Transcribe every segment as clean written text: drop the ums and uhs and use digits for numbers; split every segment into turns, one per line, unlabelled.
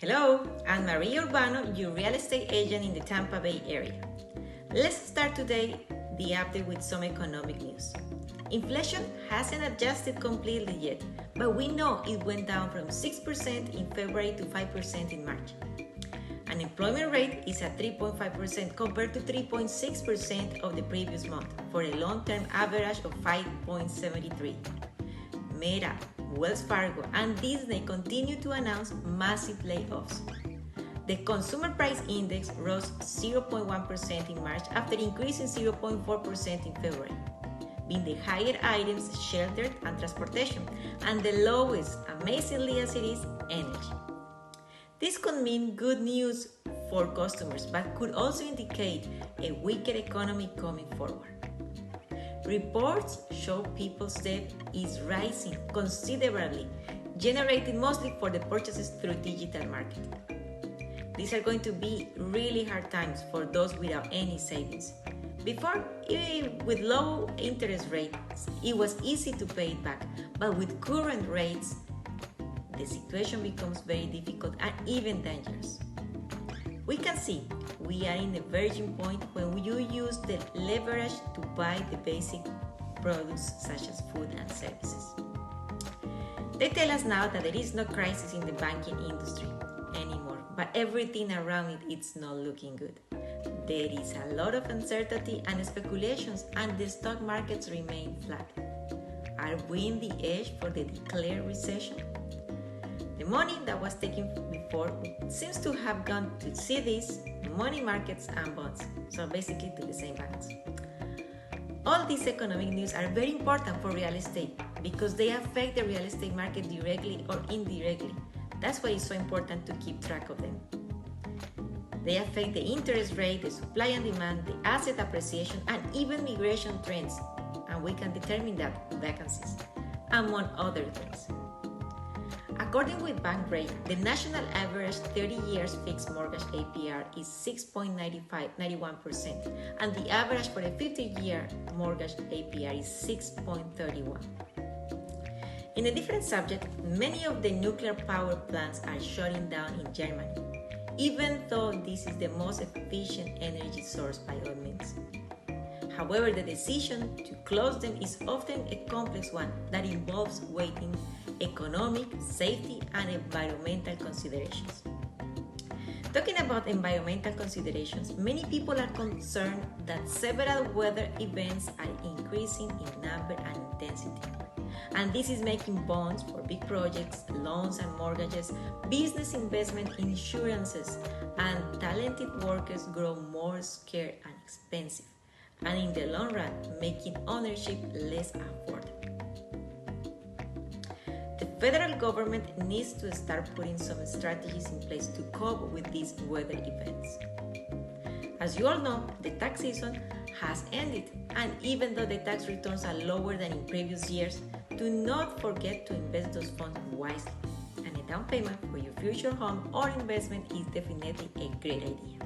Hello, I'm Maria Urbano, your real estate agent in the Tampa Bay area. Let's start today the update with some economic news. Inflation hasn't adjusted completely yet, but we know it went down from 6% in February to 5% in March. Unemployment rate is at 3.5% compared to 3.6% of the previous month for a long-term average of 5.73%. Meta, Wells Fargo, and Disney continue to announce massive layoffs. The Consumer Price Index rose 0.1% in March after increasing 0.4% in February, being the higher items shelter and transportation, and the lowest, amazingly as it is, energy. This could mean good news for customers, but could also indicate a weaker economy coming forward. Reports show people's debt is rising considerably, generated mostly for the purchases through digital marketing. These are going to be really hard times for those without any savings. Before, even with low interest rates, it was easy to pay it back, but with current rates, the situation becomes very difficult and even dangerous. We can see we are in a verging point when you use the leverage to buy the basic products such as food and services. They tell us now that there is no crisis in the banking industry anymore, but everything around it is not looking good. There is a lot of uncertainty and speculations, and the stock markets remain flat. Are we in the edge for the declared recession? The money that was taken before seems to have gone to CDs, money markets, and bonds, so basically to the same banks. All these economic news are very important for real estate because they affect the real estate market directly or indirectly. That's why it's so important to keep track of them. They affect the interest rate, the supply and demand, the asset appreciation, and even migration trends, and we can determine that vacancies, among other things. According with Bank Rate, the national average 30 years fixed mortgage APR is 6.91%, and the average for a 50-year mortgage APR is 6.31%. In a different subject, many of the nuclear power plants are shutting down in Germany, even though this is the most efficient energy source by all means. However, the decision to close them is often a complex one that involves weighing economic, safety, and environmental considerations. Talking about environmental considerations, many people are concerned that several weather events are increasing in number and intensity. And this is making bonds for big projects, loans and mortgages, business investment insurances, and talented workers grow more scarce and expensive, and in the long run, making ownership less affordable. The federal government needs to start putting some strategies in place to cope with these weather events. As you all know, the tax season has ended, and even though the tax returns are lower than in previous years, do not forget to invest those funds wisely, and a down payment for your future home or investment is definitely a great idea.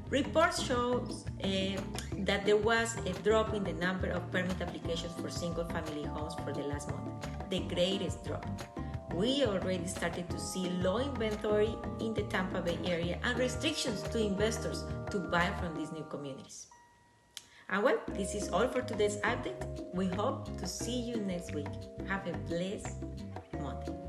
Reports show that there was a drop in the number of permit applications for single-family homes for the last month, the greatest drop. We already started to see low inventory in the Tampa Bay area and restrictions to investors to buy from these new communities. And well, this is all for today's update. We hope to see you next week. Have a blessed Monday.